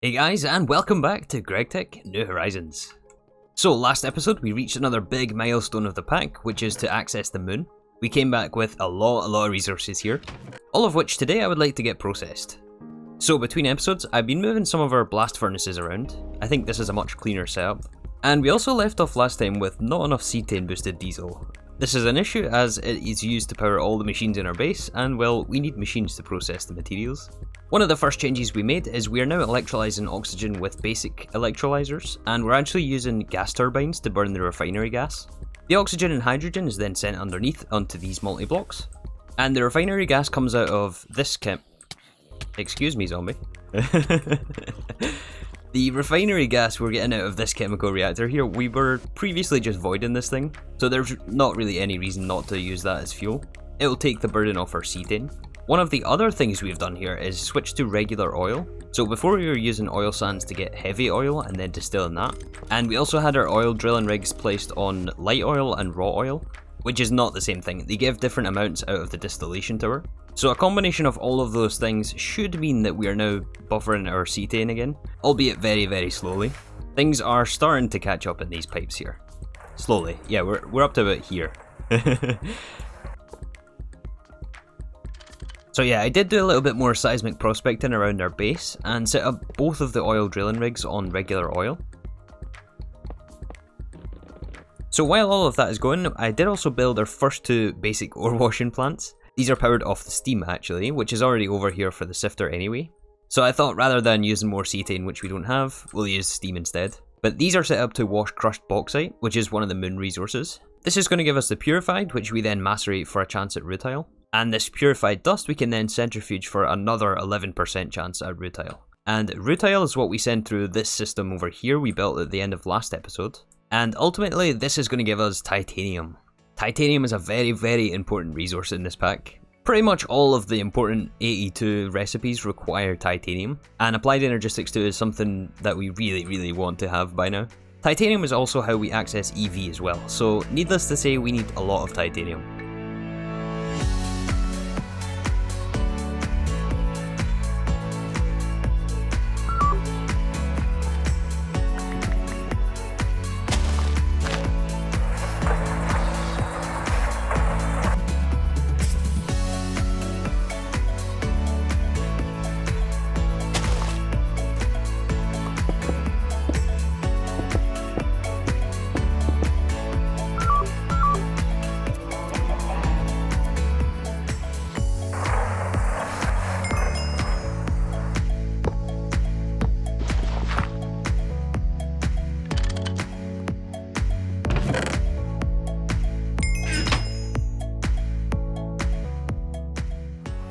Hey guys, and welcome back to Gregtech New Horizons. So last episode we reached another big milestone of the pack, which is to access the moon. We came back with a lot of resources here, all of which today I would like to get processed. So between episodes I've been moving some of our blast furnaces around. I think this is a much cleaner setup. And we also left off last time with not enough cetane boosted diesel. This is an issue as it is used to power all the machines in our base, and well, we need machines to process the materials. One of the first changes we made is we are now electrolyzing oxygen with basic electrolyzers, and we're actually using gas turbines to burn the refinery gas. The oxygen and hydrogen is then sent underneath onto these multi-blocks, and the refinery gas comes out of this Excuse me, zombie. The refinery gas we're getting out of this chemical reactor here, we were previously just voiding this thing, so there's not really any reason not to use that as fuel. It'll take the burden off our cetane. One of the other things we've done here is switch to regular oil. So before we were using oil sands to get heavy oil and then distilling that. And we also had our oil drilling rigs placed on light oil and raw oil, which is not the same thing. They give different amounts out of the distillation tower. So a combination of all of those things should mean that we are now buffering our cetane again, albeit very slowly. Things are starting to catch up in these pipes here. Slowly. Yeah, we're up to about here. So yeah, I did do a little bit more seismic prospecting around our base and set up both of the oil drilling rigs on regular oil. So while all of that is going, I did also build our first two basic ore washing plants. These are powered off the steam actually, which is already over here for the sifter anyway. So I thought rather than using more cetane, which we don't have, we'll use steam instead. But these are set up to wash crushed bauxite, which is one of the moon resources. This is going to give us the purified, which we then macerate for a chance at rutile. And this purified dust we can then centrifuge for another 11% chance at rutile. And rutile is what we send through this system over here we built at the end of last episode. And ultimately this is going to give us titanium. Titanium is a very important resource in this pack. Pretty much all of the important AE2 recipes require titanium, and applied energistics 2 is something that we really want to have by now. Titanium is also how we access EV as well, so needless to say we need a lot of titanium.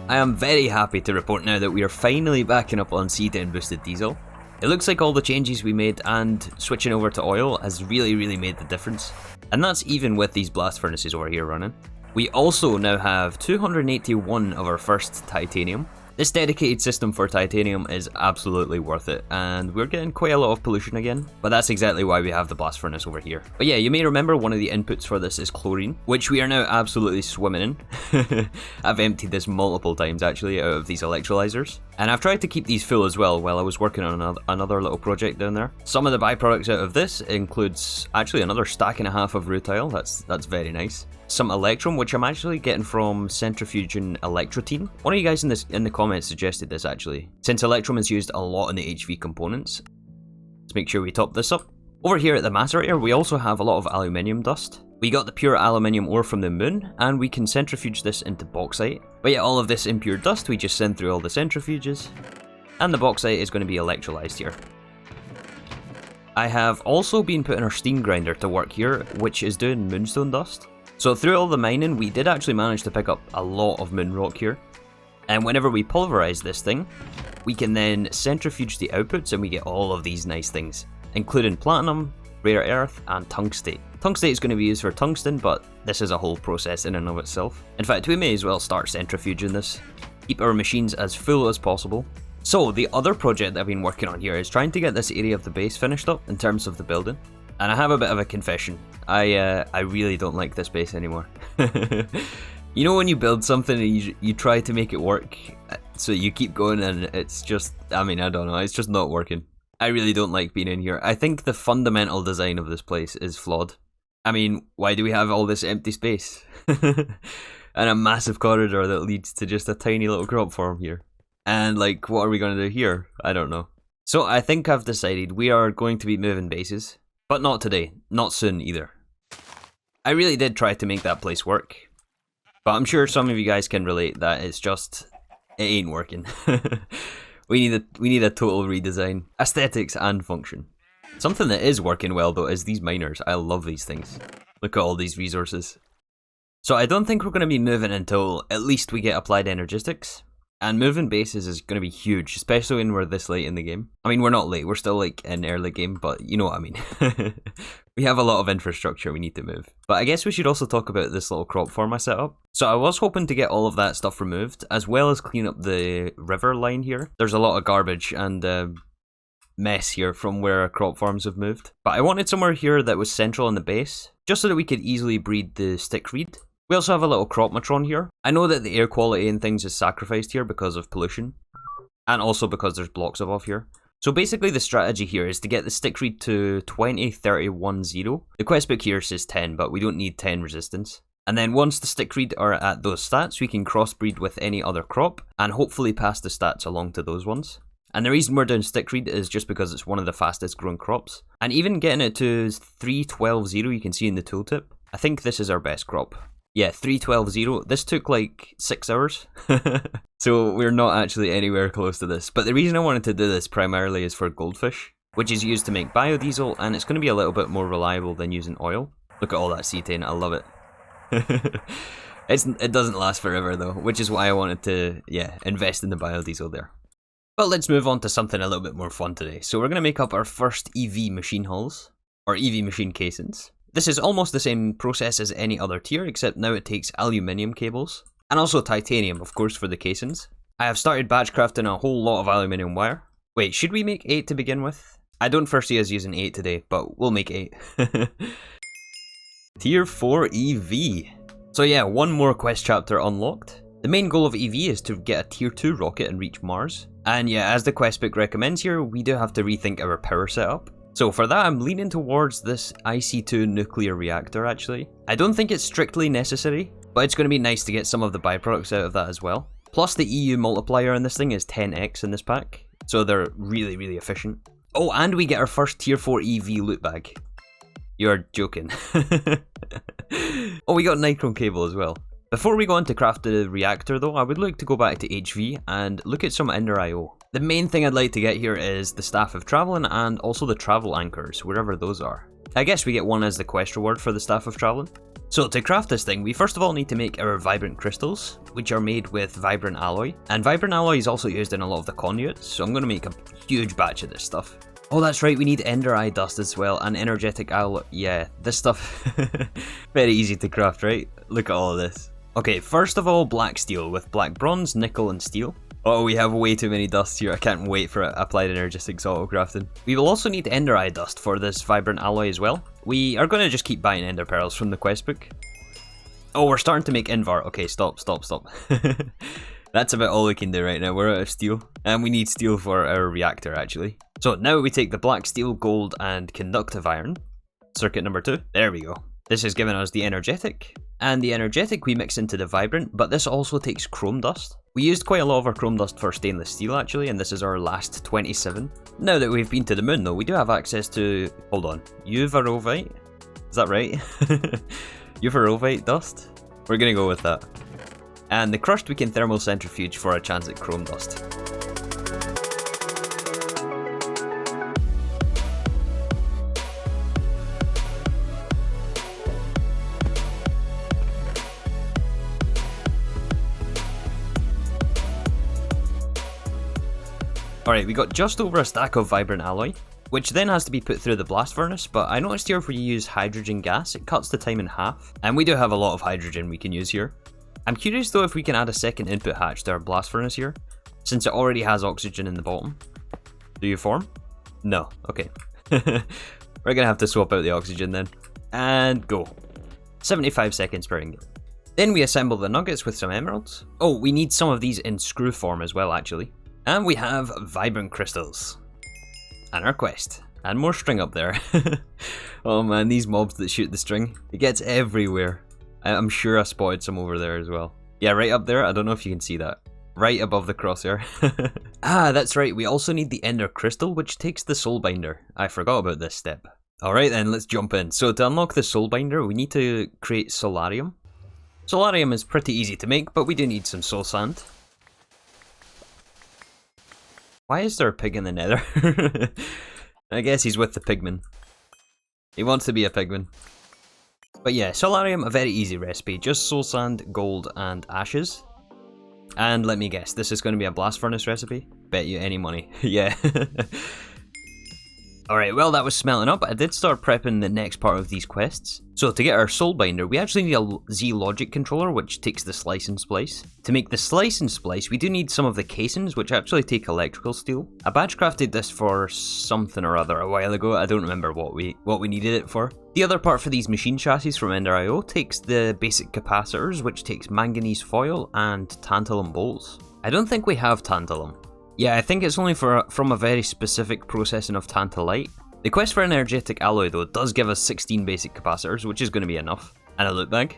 I am very happy to report now that we are finally backing up on cetane boosted diesel. It looks like all the changes we made and switching over to oil has really made the difference. And that's even with these blast furnaces over here running. We also now have 281 of our first titanium. This dedicated system for titanium is absolutely worth it, and we're getting quite a lot of pollution again, but that's exactly why we have the blast furnace over here. But yeah, you may remember one of the inputs for this is chlorine, which we are now absolutely swimming in. I've emptied this multiple times actually out of these electrolyzers, and I've tried to keep these full as well while I was working on another little project down there. Some of the byproducts out of this includes actually another stack and a half of rutile. That's very nice. Some electrum, which I'm actually getting from centrifuging electrotine. One of you guys in the comments suggested this actually, since electrum is used a lot in the HV components. Let's make sure we top this up. Over here at the macerator, we also have a lot of aluminium dust. We got the pure aluminium ore from the moon, and we can centrifuge this into bauxite. But yeah, all of this impure dust we just send through all the centrifuges, and the bauxite is going to be electrolyzed here. I have also been putting our steam grinder to work here, which is doing moonstone dust. So through all the mining, we did actually manage to pick up a lot of moon rock here. And whenever we pulverize this thing, we can then centrifuge the outputs and we get all of these nice things, including platinum, rare earth, and tungstate. Tungstate is going to be used for tungsten, but this is a whole process in and of itself. In fact, we may as well start centrifuging this, keep our machines as full as possible. So the other project that I've been working on here is trying to get this area of the base finished up in terms of the building. And I have a bit of a confession. I really don't like this base anymore. You know when you build something and you try to make it work, so you keep going and it's just, I mean, I don't know, it's just not working. I really don't like being in here. I think the fundamental design of this place is flawed. I mean, why do we have all this empty space? And a massive corridor that leads to just a tiny little crop farm here. And like, what are we going to do here? I don't know. So I think I've decided we are going to be moving bases. But not today. Not soon either. I really did try to make that place work. But I'm sure some of you guys can relate that it's just, it ain't working. We need a total redesign. Aesthetics and function. Something that is working well though is these miners. I love these things. Look at all these resources. So I don't think we're going to be moving until at least we get applied energistics. And moving bases is going to be huge, especially when we're this late in the game. I mean, we're not late, we're still like in early game, but you know what I mean. We have a lot of infrastructure we need to move. But I guess we should also talk about this little crop farm I set up. So I was hoping to get all of that stuff removed, as well as clean up the river line here. There's a lot of garbage and mess here from where our crop farms have moved. But I wanted somewhere here that was central in the base, just so that we could easily breed the Stickreed. We also have a little crop matron here. I know that the air quality and things is sacrificed here because of pollution, and also because there's blocks above here. So basically the strategy here is to get the Stickreed to 20, 30, 1, 0. The quest book here says 10, but we don't need 10 resistance. And then once the Stickreed are at those stats, we can crossbreed with any other crop, and hopefully pass the stats along to those ones. And the reason we're doing Stickreed is just because it's one of the fastest growing crops. And even getting it to 3, 12, 0, you can see in the tooltip, I think this is our best crop. Yeah, 312.0. This took like 6 hours. So we're not actually anywhere close to this. But the reason I wanted to do this primarily is for goldfish, which is used to make biodiesel, and it's going to be a little bit more reliable than using oil. Look at all that cetane, I love it. It doesn't last forever though, which is why I wanted to, yeah, invest in the biodiesel there. But let's move on to something a little bit more fun today. So we're going to make up our first EV machine hulls, or EV machine casings. This is almost the same process as any other tier, except now it takes aluminium cables, and also titanium, of course, for the casings. I have started batch crafting a whole lot of aluminium wire. Wait, should we make 8 to begin with? I don't foresee us using 8 today, but we'll make 8. Tier 4 EV. So yeah, one more quest chapter unlocked. The main goal of EV is to get a tier 2 rocket and reach Mars. And yeah, as the quest book recommends here, we do have to rethink our power setup. So for that, I'm leaning towards this IC2 nuclear reactor actually. I don't think it's strictly necessary, but it's going to be nice to get some of the byproducts out of that as well. Plus the EU multiplier in this thing is 10x in this pack, so they're really, really efficient. Oh, and we get our first tier 4 EV loot bag. You're joking. Oh, we got Nichrome cable as well. Before we go on to craft the reactor though, I would like to go back to HV and look at some EnderIO. The main thing I'd like to get here is the Staff of Travelling and also the Travel Anchors, wherever those are. I guess we get one as the quest reward for the Staff of Travelling. So to craft this thing, we first of all need to make our Vibrant Crystals, which are made with Vibrant Alloy. And Vibrant Alloy is also used in a lot of the conduits, so I'm going to make a huge batch of this stuff. Oh, that's right, we need EnderIO dust as well, and energetic alloy. Yeah, this stuff, very easy to craft, right? Look at all of this. Okay, first of all, black steel with black bronze, nickel, and steel. Oh, we have way too many dusts here. I can't wait for applied energistics auto crafting. We will also need EnderIO dust for this vibrant alloy as well. We are going to just keep buying ender pearls from the quest book. Oh, we're starting to make Invar. Okay, stop. That's about all we can do right now. We're out of steel. And we need steel for our reactor, actually. So now we take the black steel, gold, and conductive iron. Circuit number 2. There we go. This has given us the energetic. And the energetic we mix into the vibrant, but this also takes chrome dust. We used quite a lot of our chrome dust for stainless steel, actually, and this is our last 27. Now that we've been to the moon, though, we do have access to... Hold on. Uvarovite? Is that right? Uvarovite dust? We're gonna go with that. And the crushed we can thermal centrifuge for a chance at chrome dust. Alright, we got just over a stack of vibrant alloy, which then has to be put through the blast furnace, but I noticed here if we use hydrogen gas, it cuts the time in half, and we do have a lot of hydrogen we can use here. I'm curious though if we can add a second input hatch to our blast furnace here, since it already has oxygen in the bottom. Do you form? No, okay. We're gonna have to swap out the oxygen then. And go. 75 seconds per ingot. Then we assemble the nuggets with some emeralds. Oh, we need some of these in screw form as well, actually. And we have vibrant crystals. And our quest. And more string up there. Oh man, these mobs that shoot the string. It gets everywhere. I'm sure I spotted some over there as well. Yeah, right up there. I don't know if you can see that. Right above the crosshair. Ah, that's right. We also need the ender crystal, which takes the soul binder. I forgot about this step. Alright then, let's jump in. So to unlock the soul binder, we need to create solarium. Solarium is pretty easy to make, but we do need some soul sand. Why is there a pig in the nether? I guess he's with the pigman. He wants to be a pigman. But yeah, solarium, a very easy recipe. Just soul sand, gold, and ashes. And let me guess, this is going to be a blast furnace recipe? Bet you any money. Yeah. Alright, well that was smelting up. I did start prepping the next part of these quests. So to get our soul binder, we actually need a Z logic controller, which takes the slice and splice. To make the slice and splice, we do need some of the casings, which actually take electrical steel. I batch crafted this for something or other a while ago. I don't remember what we needed it for. The other part for these machine chassis from EnderIO takes the basic capacitors, which takes manganese foil and tantalum bolts. I don't think we have tantalum. Yeah, I think it's only from a very specific processing of tantalite. The quest for energetic alloy though does give us 16 basic capacitors, which is going to be enough. And a loot bag.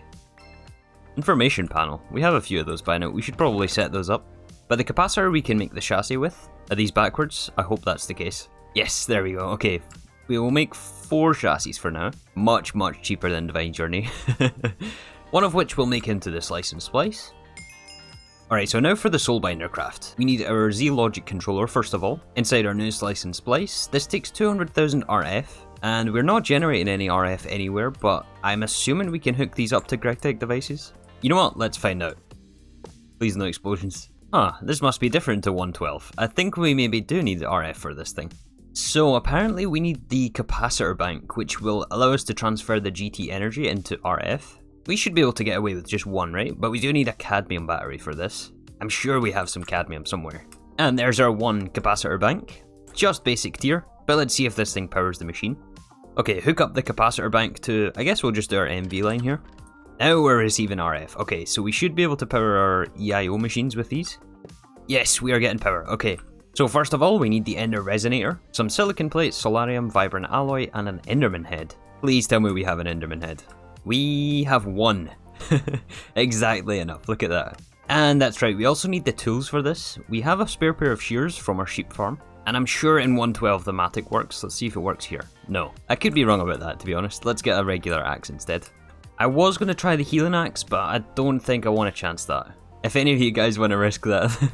Information panel. We have a few of those by now. We should probably set those up. But the capacitor we can make the chassis with. Are these backwards? I hope that's the case. Yes, there we go. Okay. We will make 4 chassis for now. Much, much cheaper than Divine Journey. One of which we'll make into the slice and splice. Alright, so now for the soulbinder craft. We need our Z logic controller first of all, inside our new slice and splice. This takes 200,000 RF, and we're not generating any RF anywhere, but I'm assuming we can hook these up to Gregtech devices. You know what, let's find out. Please no explosions. Ah, this must be different to 112. I think we maybe do need the RF for this thing. So apparently we need the capacitor bank, which will allow us to transfer the GT energy into RF. We should be able to get away with just one, right? But we do need a cadmium battery for this. I'm sure we have some cadmium somewhere. And there's our 1 capacitor bank. Just basic tier, but let's see if this thing powers the machine. Okay, hook up the capacitor bank to, I guess we'll just do our MV line here. Now we're receiving RF. Okay, so we should be able to power our EIO machines with these. Yes, we are getting power. Okay, so first of all, we need the ender resonator, some silicon plates, solarium, vibrant alloy, and an enderman head. Please tell me we have an enderman head. We have 1. Exactly enough, look at that. And that's right, we also need the tools for this. We have a spare pair of shears from our sheep farm, and I'm sure in 112 the matic works. Let's see if it works here. No, I could be wrong about that, to be honest. Let's get a regular axe instead. I was going to try the healing axe, but I don't think I want to chance that. If any of you guys want to risk that,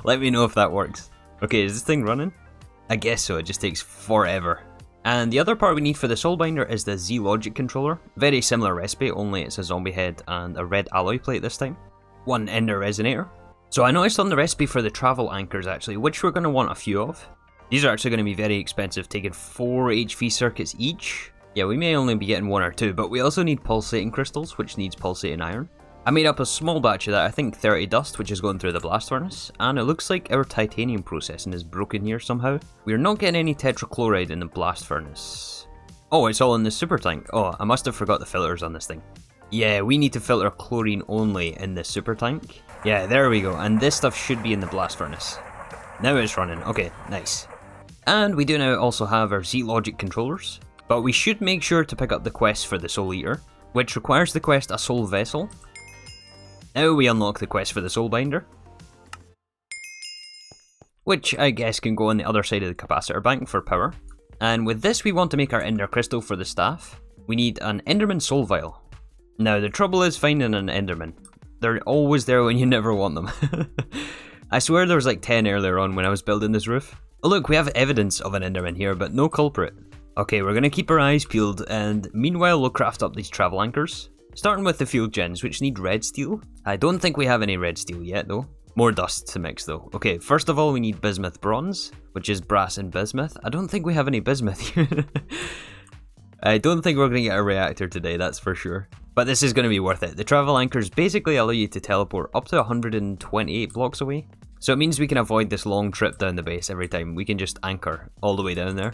let me know if that works. Okay, is this thing running? I guess so, it just takes forever. And the other part we need for the soulbinder is the Z logic controller. Very similar recipe, only it's a zombie head and a red alloy plate this time. 1 ender resonator. So I noticed on the recipe for the travel anchors actually, which we're going to want a few of. These are actually going to be very expensive, taking 4 HV circuits each. Yeah, we may only be getting 1 or 2, but we also need pulsating crystals, which needs pulsating iron. I made up a small batch of that, I think 30 dust, which is going through the blast furnace, and it looks like our titanium processing is broken here somehow. We're not getting any tetrachloride in the blast furnace. Oh, it's all in the super tank. Oh, I must have forgot the filters on this thing. Yeah, we need to filter chlorine only in the super tank. Yeah, there we go, and this stuff should be in the blast furnace. Now it's running, okay, nice. And we do now also have our Z logic controllers, but we should make sure to pick up the quest for the soul eater, which requires the quest a soul vessel. Now we unlock the quest for the soulbinder, which I guess can go on the other side of the capacitor bank for power. And with this we want to make our ender crystal for the staff. We need an enderman soul vial. Now the trouble is finding an enderman. They're always there when you never want them. I swear there was like 10 earlier on when I was building this roof. Oh look, we have evidence of an enderman here, but no culprit. Okay, we're gonna keep our eyes peeled, and meanwhile we'll craft up these travel anchors. Starting with the field gens, which need red steel. I don't think we have any red steel yet though. More dust to mix though. Okay, first of all we need bismuth bronze, which is brass and bismuth. I don't think we have any bismuth here. I don't think we're going to get a reactor today, that's for sure. But this is going to be worth it. The travel anchors basically allow you to teleport up to 128 blocks away. So it means we can avoid this long trip down the base every time. We can just anchor all the way down there.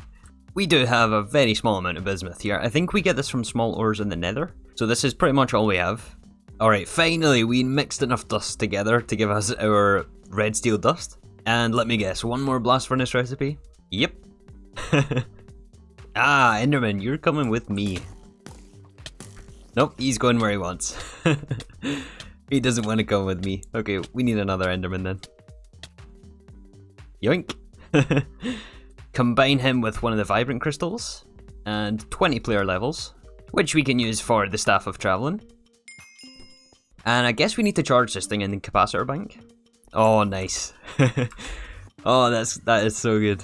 We do have a very small amount of bismuth here. I think we get this from small ores in the nether. So this is pretty much all we have. Alright, finally we mixed enough dust together to give us our red steel dust. And let me guess, one more blast furnace recipe? Yep. Ah, Enderman, you're coming with me. Nope, he's going where he wants. He doesn't want to come with me. Okay, we need another Enderman then. Yoink. Combine him with one of the vibrant crystals and 20 player levels, which we can use for the Staff of Traveling. And I guess we need to charge this thing in the capacitor bank. Oh, nice. Oh, that is so good.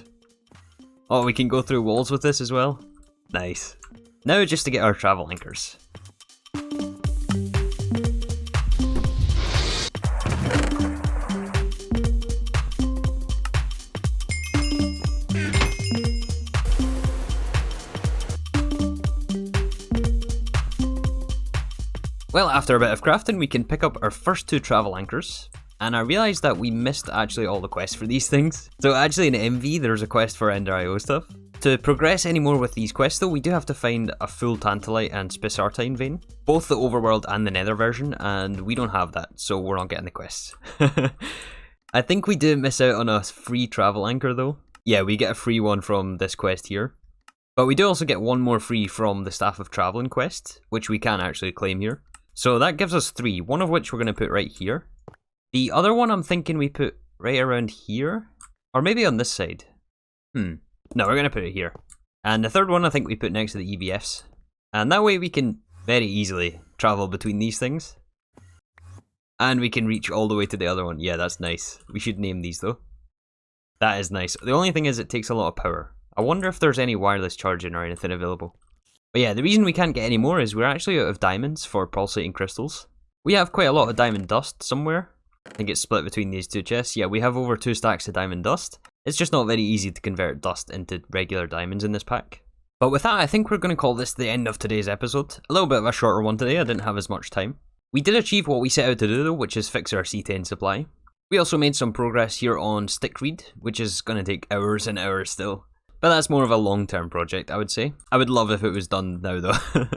Oh, we can go through walls with this as well. Nice. Now just to get our travel anchors. Well, after a bit of crafting, we can pick up our first 2 travel anchors. And I realised that we missed actually all the quests for these things. So actually in MV, there's a quest for EnderIO stuff. To progress any more with these quests though, we do have to find a full Tantalite and Spisartine vein. Both the overworld and the nether version, and we don't have that, so we're not getting the quests. I think we do miss out on a free travel anchor though. Yeah, we get a free one from this quest here. But we do also get one more free from the Staff of Traveling quest, which we can actually claim here. So that gives us 3, one of which we're going to put right here. The other one I'm thinking we put right around here, or maybe on this side. No, we're going to put it here. And the third one I think we put next to the EVFs. And that way we can very easily travel between these things. And we can reach all the way to the other one. Yeah, that's nice. We should name these though. That is nice. The only thing is it takes a lot of power. I wonder if there's any wireless charging or anything available. But yeah, the reason we can't get any more is we're actually out of diamonds for pulsating crystals. We have quite a lot of diamond dust somewhere. I think it's split between these 2 chests. Yeah, we have over 2 stacks of diamond dust. It's just not very easy to convert dust into regular diamonds in this pack. But with that, I think we're going to call this the end of today's episode. A little bit of a shorter one today, I didn't have as much time. We did achieve what we set out to do though, which is fix our cetane supply. We also made some progress here on Stickreed, which is going to take hours and hours still. But that's more of a long-term project, I would say. I would love if it was done now though.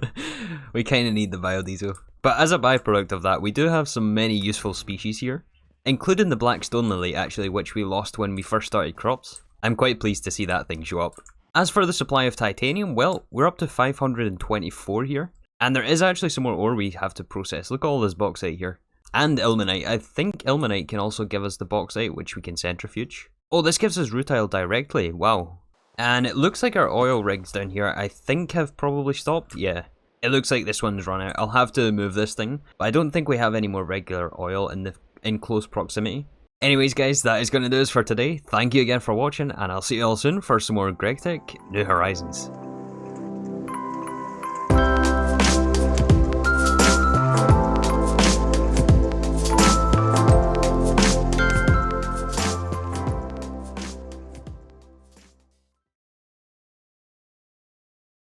We kind of need the biodiesel. But as a byproduct of that, we do have some many useful species here, including the black stone lily actually, which we lost when we first started crops. I'm quite pleased to see that thing show up. As for the supply of titanium, well, we're up to 524 here. And there is actually some more ore we have to process. Look at all this bauxite here. And ilmenite. I think ilmenite can also give us the bauxite, which we can centrifuge. Oh, this gives us rutile directly. Wow. And it looks like our oil rigs down here, I think, have probably stopped. Yeah. It looks like this one's run out. I'll have to move this thing. But I don't think we have any more regular oil in close proximity. Anyways, guys, that is going to do us for today. Thank you again for watching, and I'll see you all soon for some more Gregtech New Horizons.